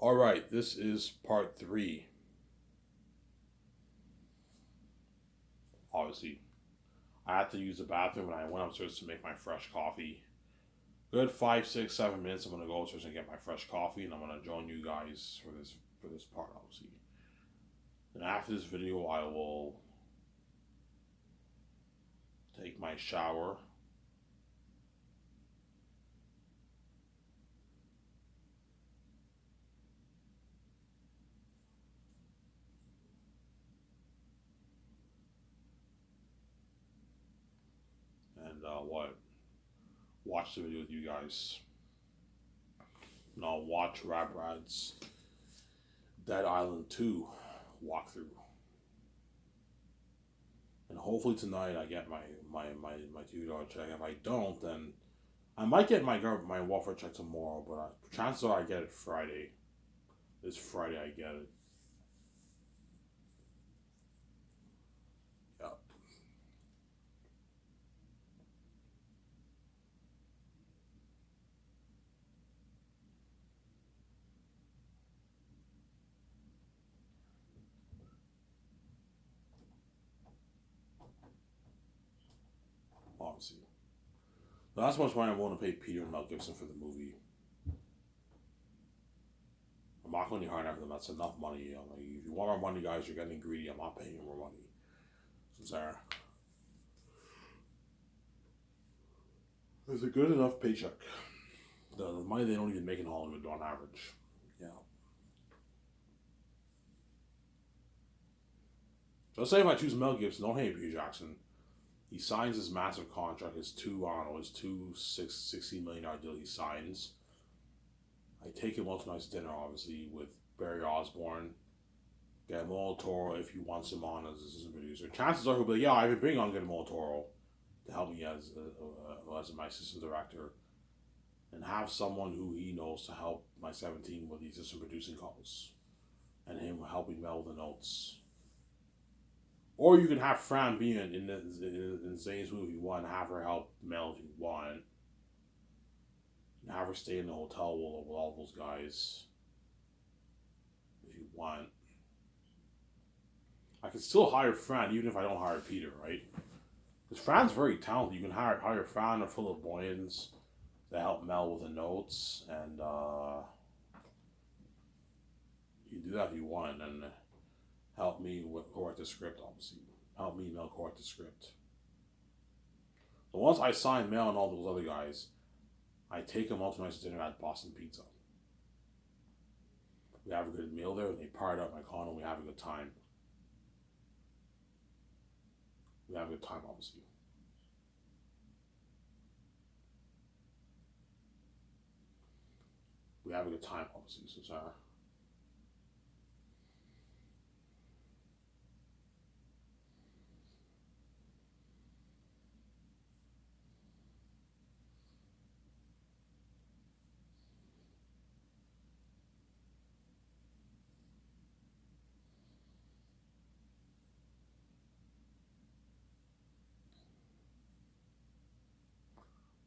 All right, this is part three. Obviously, I had to use the bathroom when I went upstairs to make my fresh coffee. Good 5, 6, 7 minutes. I'm gonna go upstairs and get my fresh coffee, and I'm gonna join you guys for this part. Obviously, and after this video, I will take my shower, and watch the video with you guys. And I'll watch Rad's Dead Island 2 walkthrough. And hopefully tonight I get my $2 check. If I don't, then I might get my welfare check tomorrow, but chances are I get it Friday. This Friday I get it. Yep. Obviously. That's much money I'm willing to pay Peter and Mel Gibson for the movie. I'm not going to hire for them. That's enough money. Like, if you want more money, guys, you're getting greedy. I'm not paying you more money. So, Sarah, it's a good enough paycheck. The money they don't even make in Hollywood on average. Yeah. So let's say if I choose Mel Gibson, don't hate Peter Jackson. He signs his massive contract, his $60 million deal he signs. I take him out to a nice dinner, obviously, with Barry Osborne. Guillermo del Toro, if he wants him on as assistant producer. Chances are he'll be like, yeah, I've been bringing on Guillermo del Toro to help me as my assistant director. And have someone who he knows to help my 17 with the assistant producing calls. And him helping Mel with the notes. Or you can have Fran be in Zane's movie if you want, have her help Mel if you want. And have her stay in the hotel with all those guys if you want. I could still hire Fran even if I don't hire Peter, right? Because Fran's very talented. You can hire Fran or Philip Boyens to help Mel with the notes, and you can do that if you want, and help me with correct the script, obviously. Help me Mel correct the script. So once I sign Mel and all those other guys, I take them out to nice dinner at Boston Pizza. We have a good meal there, and they party out my condo, and we have a good time. We have a good time, obviously. We have a good time, obviously. So, Sarah.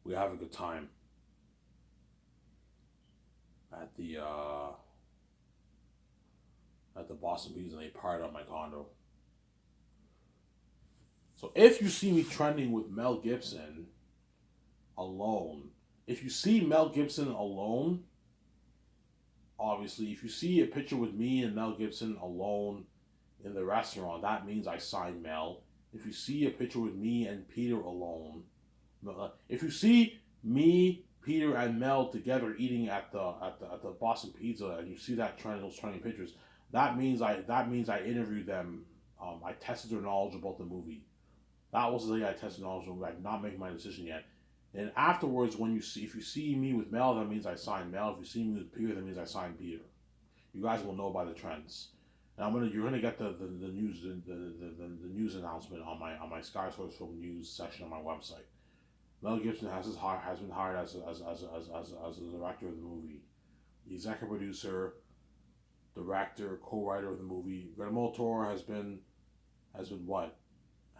We have a good time at the Boston Pizza, and they party out my condo. So if you see me trending with Mel Gibson alone, if you see Mel Gibson alone, obviously, if you see a picture with me and Mel Gibson alone in the restaurant, that means I signed Mel. If you see a picture with me and Peter alone, if you see me, Peter, and Mel together eating at the Boston Pizza, and you see that trend, those trending pictures, that means I interviewed them. I tested their knowledge about the movie. That was the day I tested knowledge of the movie. I'm not making my decision yet. And afterwards, if you see me with Mel, that means I signed Mel. If you see me with Peter, that means I signed Peter. You guys will know by the trends. And you're gonna get the news the news announcement on my Sky Source Film News section on my website. Mel Gibson has been hired as the director of the movie, the executive producer, director, co-writer of the movie. Guillermo del Toro has been what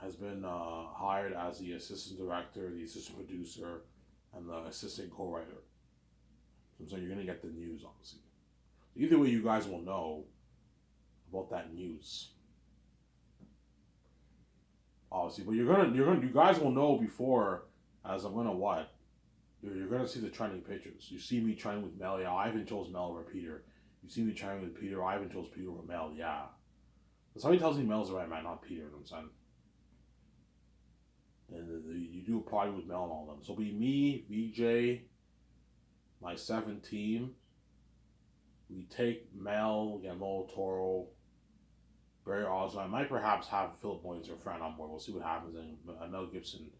has been hired as the assistant director, the assistant producer, and the assistant co-writer. So you're gonna get the news, obviously. Either way, you guys will know about that news, obviously. But you guys will know before, as I'm gonna what you're gonna see the trending pictures. You see me trending with Mel. Yeah, Ivan chose Mel over Peter. You see me trending with Peter. Ivan chose Peter over Mel. Yeah. But somebody tells me Mel's the right man, not Peter. You know what I'm saying? And you do a party with Mel and all of them. So it'll be me, VJ, my 7 team. We take Mel, Guillermo Toro, Barry Oswald. I might perhaps have Philip Boyens, our friend, on board. We'll see what happens. And Mel Gibson,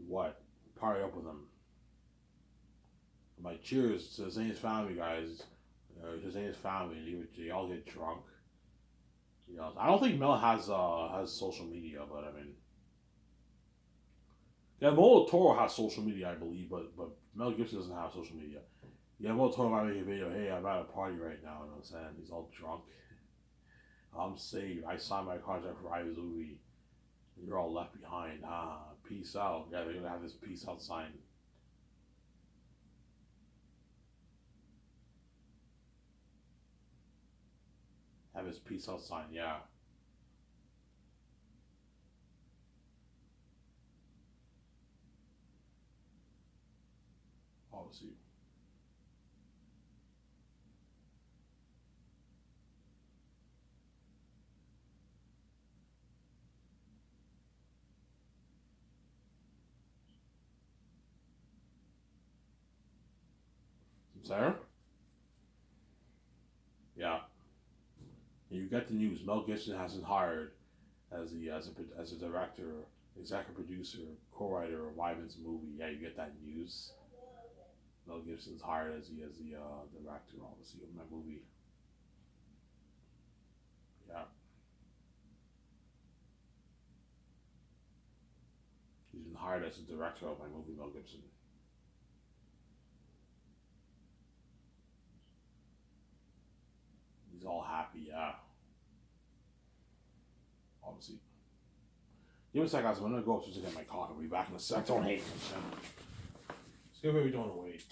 what? Party up with him. My cheers to Zane's family, guys. To Zane's family. They all get drunk. You know, I don't think Mel has social media, but I mean, yeah, Mel Toro has social media, I believe, but Mel Gibson doesn't have social media. Yeah, Mel Toro might make a video. Hey, I'm at a party right now. You know what I'm saying? He's all drunk. I'm saved. I signed my contract for Ivy's movie. You're all left behind. Peace out. Yeah, they're gonna have this peace out sign. Have his peace out sign. Yeah, obviously. Sarah? Yeah. And you get the news. Mel Gibson has been hired as a director, executive producer, co-writer of Ivan's movie. Yeah, you get that news. Mel Gibson's hired as the director, obviously, of my movie. Yeah, he's been hired as the director of my movie, Mel Gibson. He's all happy. Yeah, obviously. Give me a sec, guys. I'm gonna go upstairs to get my coffee. I'll be back in a sec. Don't hate me. Let's see what we don't wait.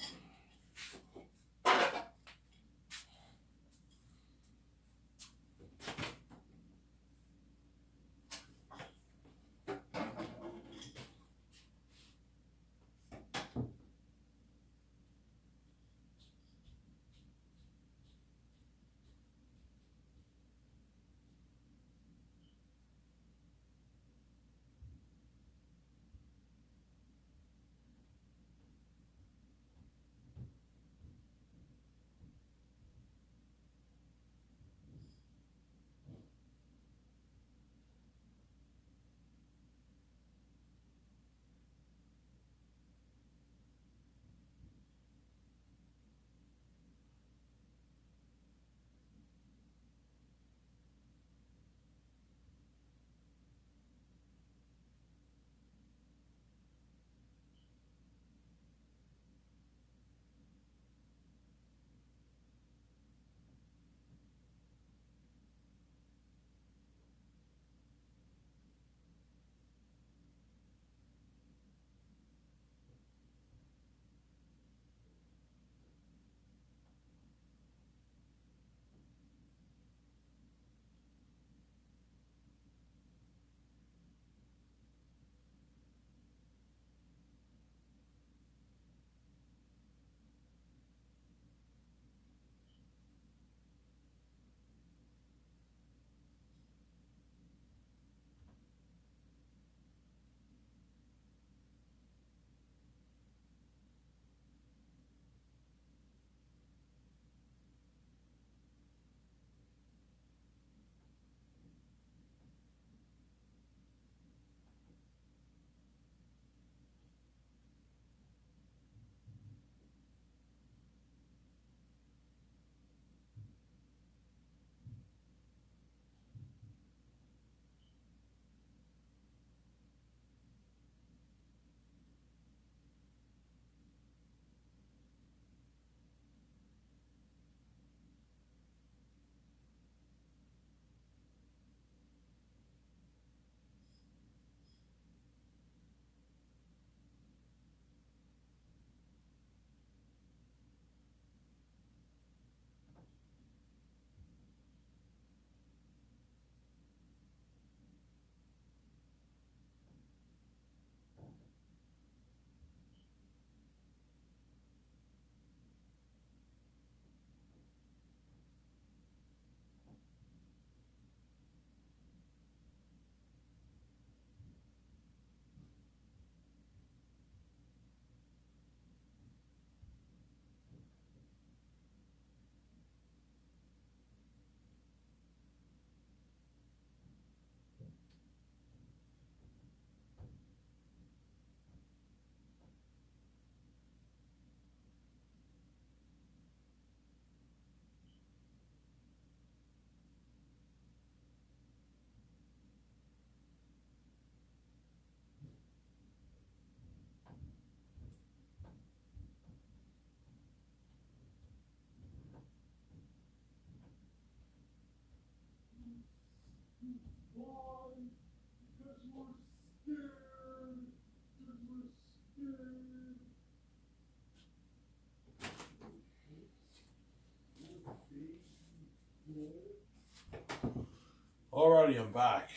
Alrighty, I'm back.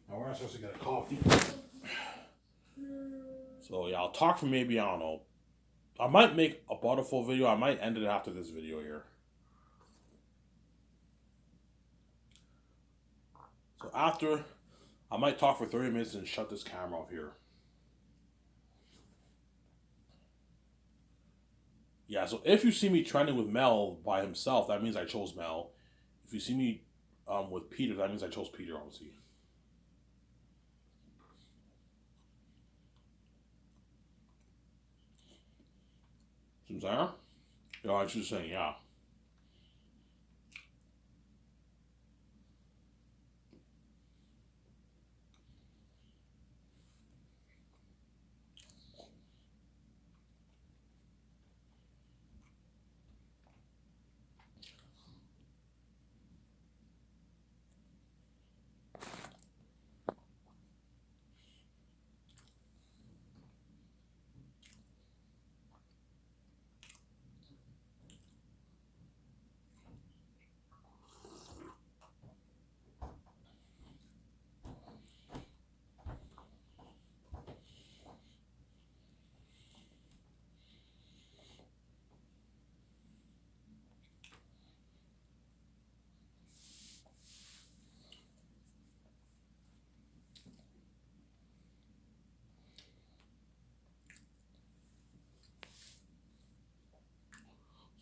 Now we're supposed to get a coffee. So yeah, I'll talk for maybe, I don't know. I might make a butterful video. I might end it after this video here. So after, I might talk for 30 minutes and shut this camera off here. Yeah, so if you see me trending with Mel by himself, that means I chose Mel. If you see me with Peter, that means I chose Peter, obviously. Seems there? Yeah, I was just saying, yeah.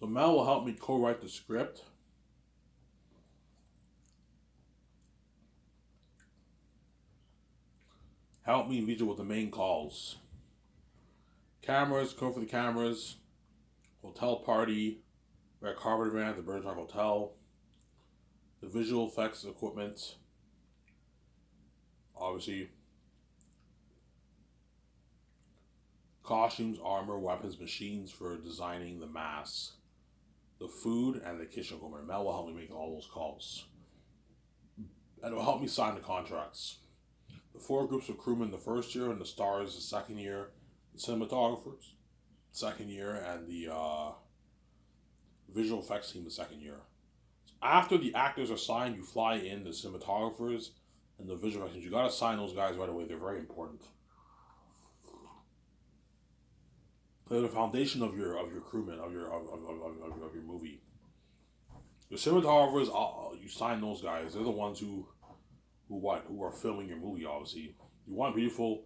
So Mel will help me co-write the script. Help me visual with the main calls. Cameras, code for the cameras. Hotel party. Red carpet van at the Bergdorf Hotel. The visual effects equipment. Obviously. Costumes, armor, weapons, machines for designing the masks. The food and the kitchen equipment. Mel will help me make all those calls. And it will help me sign the contracts. The 4 groups of crewmen the first year, and the stars the second year, the cinematographers second year, and the visual effects team the second year. So after the actors are signed, you fly in the cinematographers and the visual effects. You gotta sign those guys right away. They're very important. They're the foundation of your crewmen of your movie. The cinematographers, you sign those guys. They're the ones who are filming your movie. Obviously, you want beautiful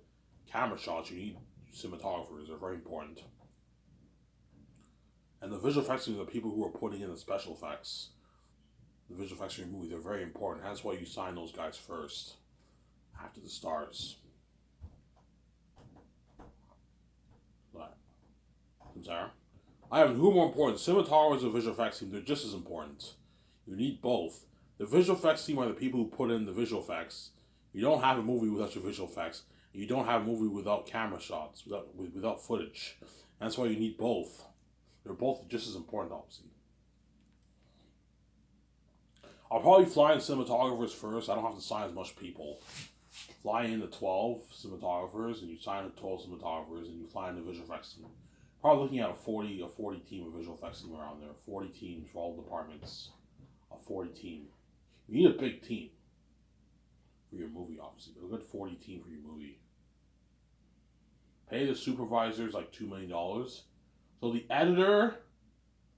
camera shots. You need cinematographers. They're very important. And the visual effects are the people who are putting in the special effects. The visual effects in your movie, they're very important. That's why you sign those guys first, after the stars. But, Sarah, I have who more important, cinematographers or visual effects team. They're just as important. You need both. The visual effects team are the people who put in the visual effects. You don't have a movie without your visual effects. You don't have a movie without camera shots, without footage. And that's why you need both. They're both just as important, obviously. I'll probably fly in cinematographers first. I don't have to sign as much people. Fly in the 12 cinematographers, and you sign the 12 cinematographers, and you fly in the visual effects team. Probably looking at a 40 team of visual effects team around there. 40 teams for all departments. A 40 team. You need a big team for your movie, obviously. But a good 40 team for your movie. Pay the supervisors like $2 million. So the editor,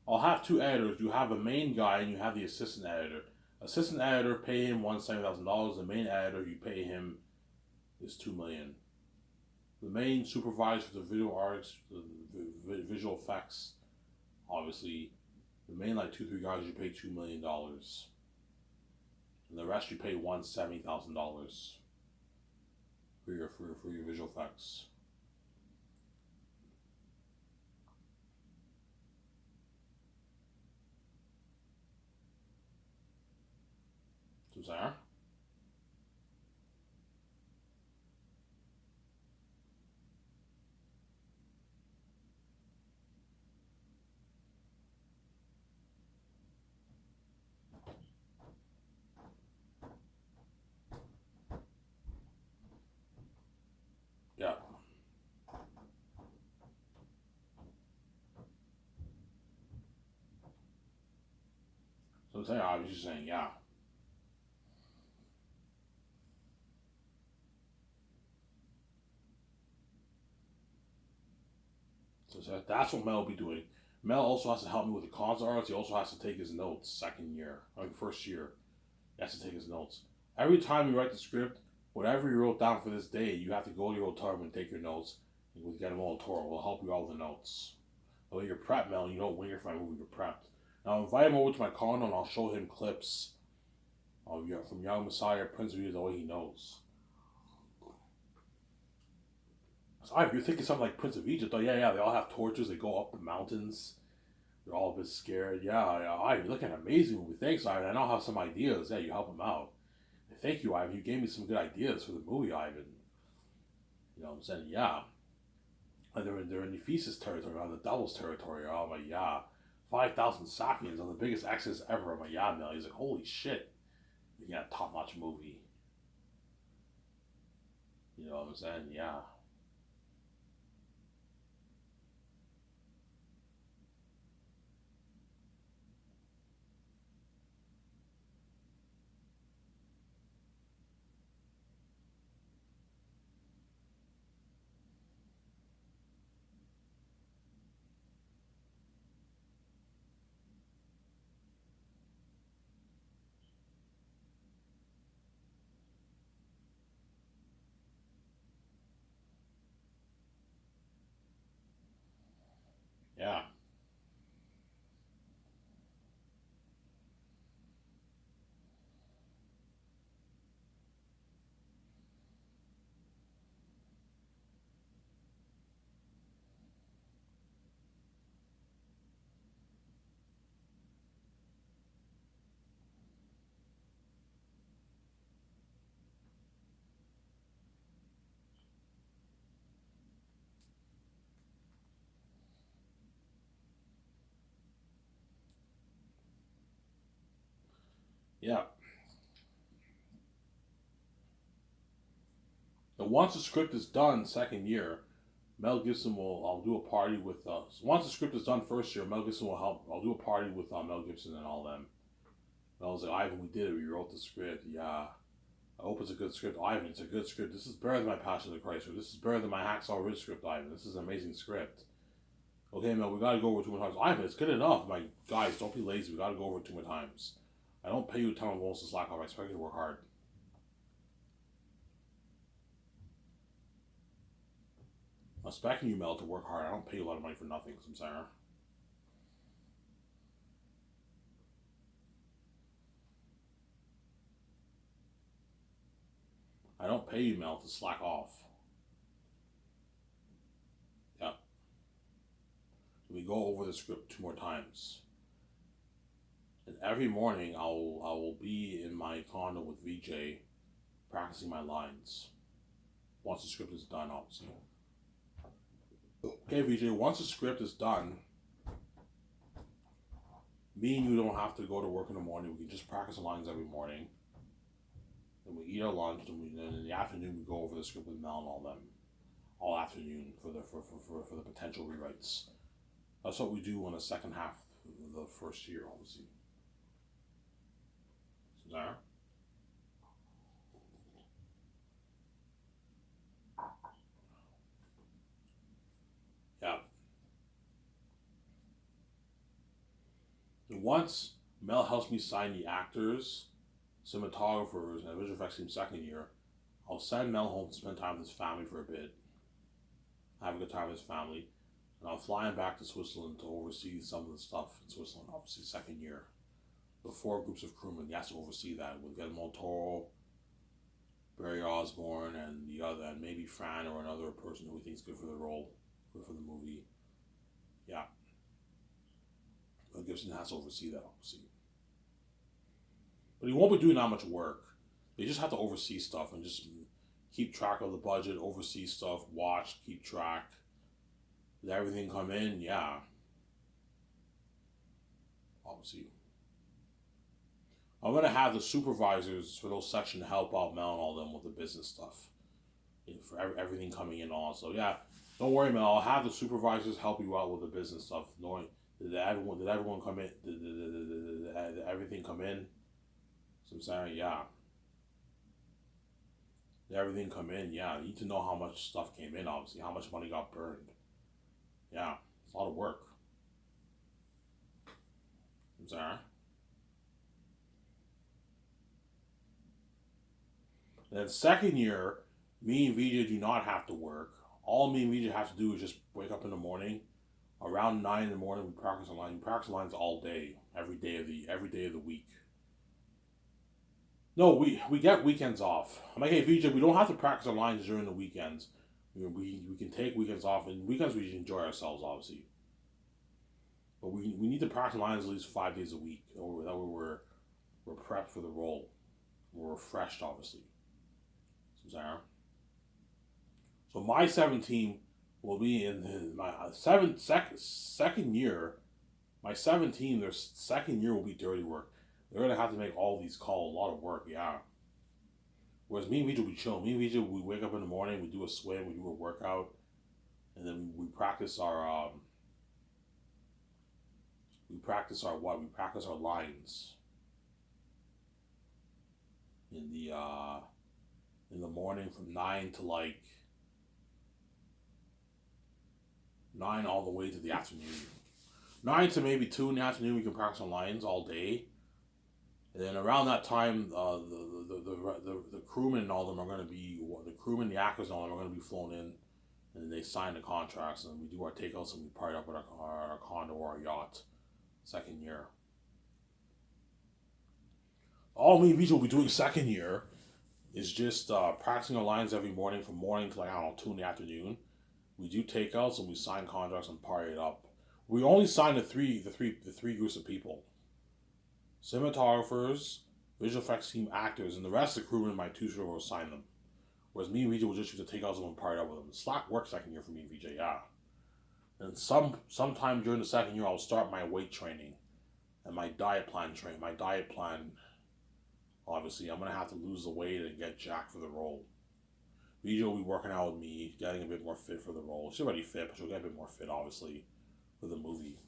I'll have 2 editors. You have a main guy and you have the assistant editor. Assistant editor, pay him $170,000. The main editor, you pay him is $2 million. The main supervisor for the video arts, the visual effects, obviously, the main like 2-3 guys you pay $2 million, and the rest you pay $170,000 for your visual effects. So Sarah. I'm saying, I was just saying, yeah. So that's what Mel will be doing. Mel also has to help me with the cons arts. He also has to take his notes second year, like first year. He has to take his notes. Every time you write the script, whatever you wrote down for this day, you have to go to your hotel room and take your notes. And with Guillermo del Toro will help you out with the notes. Well, you're prepped, Mel. You know when you're for my movie, you're prepped. Now I'll invite him over to my condo and I'll show him clips of from Young Messiah, Prince of Youth, the way he knows. So, if you're thinking something like Prince of Egypt, oh yeah, they all have torches. They go up the mountains. They're all a bit scared. Yeah. You're looking at an amazing movie. Thanks, Ivan. I now have some ideas. Yeah, you help him out. Thank you, Ivan. You gave me some good ideas for the movie, Ivan. You know what I'm saying? Yeah. And they're in Ephesus territory, on the Devil's territory. Oh my yeah. 5,000 Sapiens on the biggest access ever. I'm like, yeah, Mel. He's like, holy shit. Yeah, top notch movie. You know what I'm saying? Yeah. Yeah. Yeah. And once the script is done, second year, Mel Gibson will. I'll do a party with. Once the script is done first year, Mel Gibson will help. I'll do a party with Mel Gibson and all them. Mel was like, Ivan, we did it. We wrote the script. Yeah. I hope it's a good script. Ivan, it's a good script. This is better than my Passion of the Christ. Or this is better than my Hacksaw Ridge script, Ivan. This is an amazing script. Okay, Mel, we gotta go over two more times. Ivan, it's good enough. My guys, don't be lazy. We gotta go over two more times. I don't pay you to tell me to slack off. I expect you to work hard. I'm expecting you, Mel, to work hard. I don't pay you a lot of money for nothing, Samsara. I don't pay you, Mel, to slack off. Yep. We go over the script two more times. And every morning I will be in my condo with VJ practicing my lines. Once the script is done, obviously. Okay, VJ, once the script is done, me and you don't have to go to work in the morning. We can just practice the lines every morning. Then we eat our lunch, and then in the afternoon we go over the script with Mel and all them. All afternoon for the potential rewrites. That's what we do on the second half of the first year, obviously. So there. Yeah. And once Mel helps me sign the actors, cinematographers, and visual effects team second year, I'll send Mel home to spend time with his family for a bit, have a good time with his family, and I'll fly him back to Switzerland to oversee some of the stuff in Switzerland, obviously, second year. The four groups of crewmen, he has to oversee that with Guillermo Toro, Barry Osborne, and the other, and maybe Fran or another person who he thinks good for the role, good for the movie. Yeah. But Gibson has to oversee that, obviously. But he won't be doing that much work. They just have to oversee stuff and just keep track of the budget, oversee stuff, watch, keep track. Did everything come in? Yeah. Obviously. I'm gonna have the supervisors for those sections help out Mel and all them with the business stuff. For everything coming in also. Yeah. Don't worry, Mel. I'll have the supervisors help you out with the business stuff. Knowing did everyone come in? Did everything come in. So I'm saying, yeah, everything come in. Yeah, you need to know how much stuff came in. Obviously, how much money got burned. Yeah, it's a lot of work. I'm saying. And then second year, me and VJ do not have to work. All me and VJ have to do is just wake up in the morning. Around 9 in the morning, we practice on line. We practice lines all day, every day of the week. No, we get weekends off. I'm like, hey VJ, we don't have to practice our lines during the weekends. We can take weekends off, and weekends we enjoy ourselves, obviously. But we need to practice lines at least 5 days a week, or that way we're prepped for the role. We're refreshed, obviously. So my 17 will be in my second year. My 17, their second year will be dirty work. They're gonna have to make all these calls, a lot of work, yeah. Whereas me and Vijay, we chill. Me and Vijay, we wake up in the morning, we do a swim, we do a workout, and then we practice our what? We practice our lines in the morning from 9 all the way to the afternoon. 9 to maybe 2 in the afternoon, we can practice on lines all day. And then around that time, the crewmen and all them are going to be the crewmen, the actors, and all them are going to be flown in, and they sign the contracts, and we do our takeouts, and we party up with our condo or our yacht. Second year. All me and Vijay will be doing second year is just practicing our lines every morning from morning to like, I don't know, 2 in the afternoon. We do takeouts and we sign contracts and party it up. We only sign the three groups of people: cinematographers, visual effects team, actors, and the rest of the crewmen. My two show will sign them. Whereas me and VJ will just use the takeouts and party up with them. Slack work second year for me and VJ, yeah. And sometime during the second year, I'll start my weight training and my diet plan My diet plan, obviously, I'm gonna have to lose the weight and get jacked for the role. VJ will be working out with me, getting a bit more fit for the role. She's already fit, but she'll get a bit more fit, obviously, for the movie.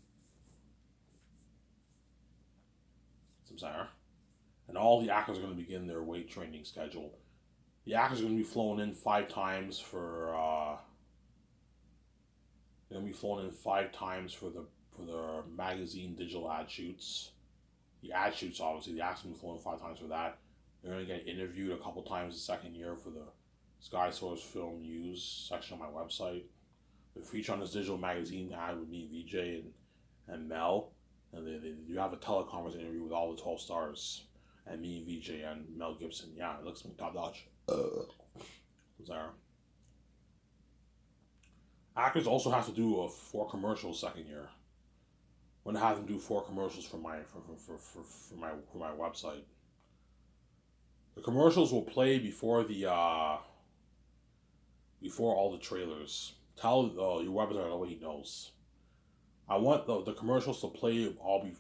Some Sarah. And all the actors are going to begin their weight training schedule. The actors are going to be flown in 5 times for. They're going to be flown in 5 times for the magazine digital ad shoots. The ad shoots, obviously, the actors are going to be flown in 5 times for that. They're going to get interviewed a couple times the second year for the Sky Source Film News section on my website. They feature on this digital magazine ad with me, VJ, and Mel. And you have a teleconference interview with all the 12 stars. And me, VJ, and Mel Gibson. Yeah, it looks like top notch. There. Actors also have to do 4 commercials second year. I'm gonna have them do 4 commercials for my website. The commercials will play before all the trailers. Tell your website already knows. I want the commercials to play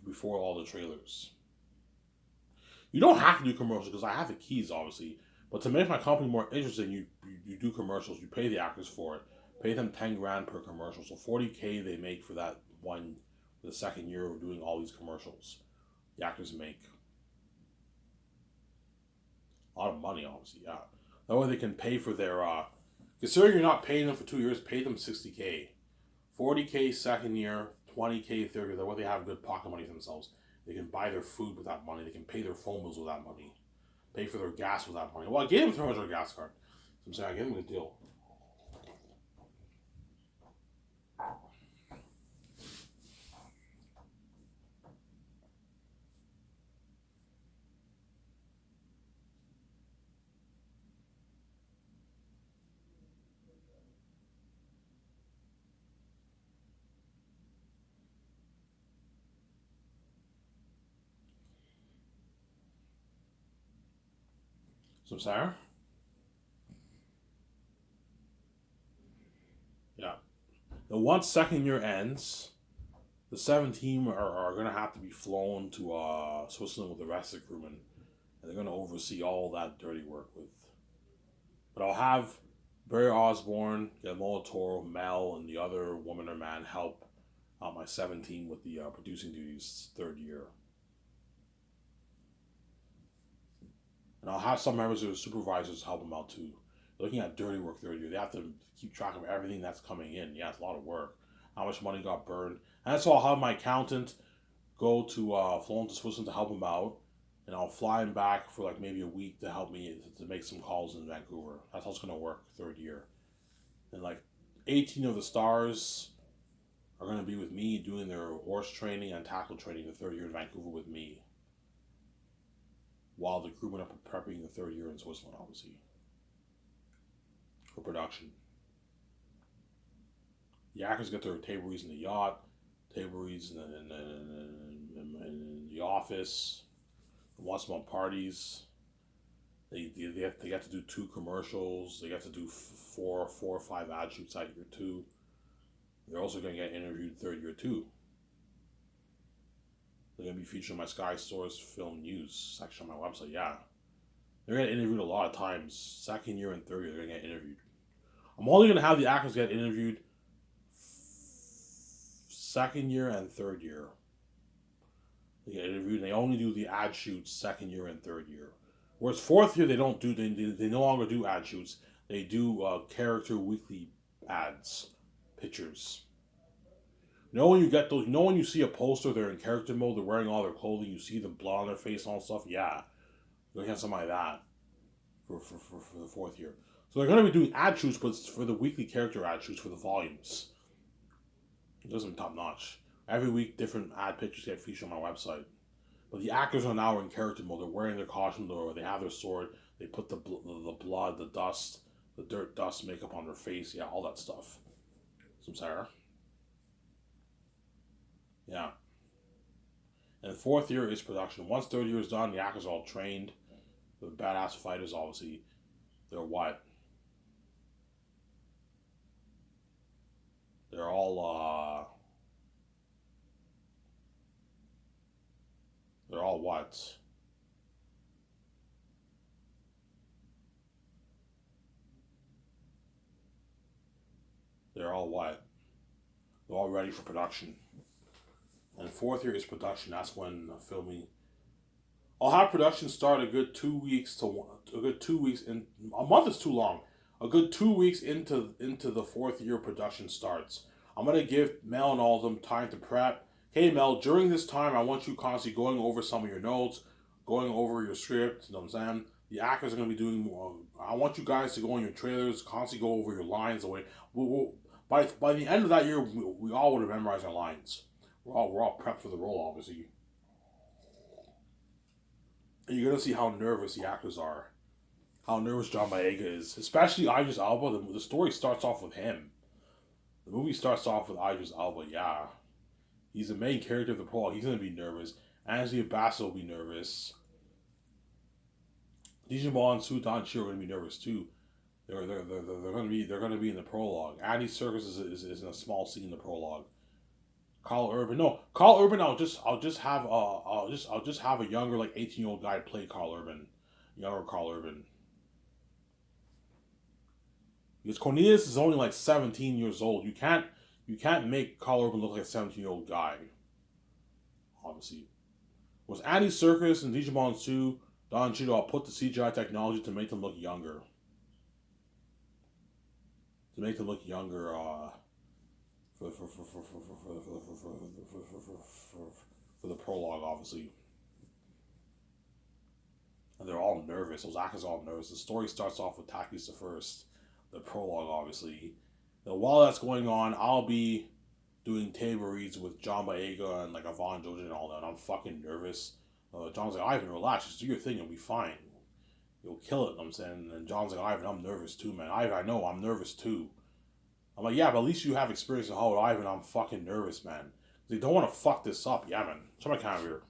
before all the trailers. You don't have to do commercials because I have the keys, obviously. But to make my company more interesting, you do commercials. You pay the actors for it. Pay them $10,000 per commercial. So $40,000 they make for that one, for the second year of doing all these commercials. The actors make a lot of money, obviously. Yeah, that way they can pay for their. Considering you're not paying them for 2 years, pay them $60,000, $40,000 second year, $20,000 third year. That way they have good pocket money for themselves. They can buy their food with that money. They can pay their phone bills with that money. Pay for their gas with that money. Well, I gave them $300 gas card. So I'm saying I gave them a good deal. So Sarah? Yeah. Now once second year ends, the 17 are going to have to be flown to Switzerland with the rest of the crewmen. And they're going to oversee all that dirty work with. But I'll have Barry Osborne, Guillermo Toro, Mel, and the other woman or man help my 17 with the producing duties third year. And I'll have some members of the supervisors help them out too. Looking at dirty work third year, they have to keep track of everything that's coming in. Yeah, it's a lot of work. How much money got burned. And so I'll have my accountant go to flown to Switzerland to help him out. And I'll fly him back for like maybe a week to help me to make some calls in Vancouver. That's how it's going to work third year. And like 18 of the stars are going to be with me doing their horse training and tackle training the third year in Vancouver with me. While the crewmen are prepping the third year in Switzerland, obviously, for production. The actors get their table reads in the yacht, table reads in the office, once a month parties. They get to do 2 commercials. They get to do 4 or 5 ad shoots out year 2. They're also going to get interviewed third year too. They're going to be featured in my Sky Source Film News section on my website. Yeah, they're going to get interviewed a lot of times. Second year and third year, they're going to get interviewed. I'm only going to have the actors get interviewed second year and third year. They get interviewed, and they only do the ad shoots second year and third year. Whereas fourth year, they don't do. They no longer do ad shoots. They do character weekly ads, pictures. You know when you get those. You know when you see a poster, they're in character mode. They're wearing all their clothing. You see the blood on their face and all stuff. Yeah, you're gonna have something like that for the fourth year. So they're gonna be doing ad shoots, but it's for the weekly character ad shoots for the volumes. It doesn't top notch. Every week, different ad pictures get featured on my website. But the actors are now in character mode. They're wearing their costume, or they have their sword. They put the blood, the dust, the dirt, dust, makeup on their face. Yeah, all that stuff. Some Sarah. Yeah. And the fourth year is production. Once third year is done, the actors are all trained. The badass fighters, obviously, they're what? They're all what? They're all what? They're all ready for production. And fourth year is production. That's when filming. I'll have production start a good 2 weeks in a month is too long. A good 2 weeks into the fourth year production starts. I'm gonna give Mel and all of them time to prep. Hey Mel, during this time, I want you constantly going over some of your notes, going over your script. You know what I'm saying? The actors are gonna be doing more. I want you guys to go on your trailers, constantly go over your lines. By the end of that year, we all would have memorized our lines. We're all prepped for the role, obviously. And you're gonna see how nervous the actors are, how nervous John Boyega is, especially Idris Elba. The story starts off with him. The movie starts off with Idris Elba. Yeah, he's the main character of the prologue. He's gonna be nervous. Angela Bassett will be nervous. Digimon and Sue Don Chi are gonna be nervous too. They're gonna be in the prologue. Andy Serkis is in a small scene in the prologue. Carl Urban. No, Carl Urban. I'll just have a younger, like 18-year-old guy play Carl Urban, younger Carl Urban. Because Cornelius is only like 17 years old. You can't make Carl Urban look like a 17-year-old guy. Obviously, was Andy Serkis and Digimon Sue Don Cheadle? I'll put the CGI technology to make them look younger. To make them look younger. For the prologue, obviously. And they're all nervous. Those actors are all nervous. The story starts off with Takis the First, the prologue, obviously. Now, while that's going on, I'll be doing table reads with John Boyega and like Yvonne Georgia and all that. And I'm fucking nervous. John's like, Ivan, relax. Just do your thing. You'll be fine. You'll kill it. You know what I'm saying. And John's like, Ivan, I'm nervous too, man. Ivan, I know. I'm nervous too. I'm like, yeah, but at least you have experience in Hollywood. Ivan, I'm fucking nervous, man. They don't want to fuck this up. Yeah, man. Show my camera here.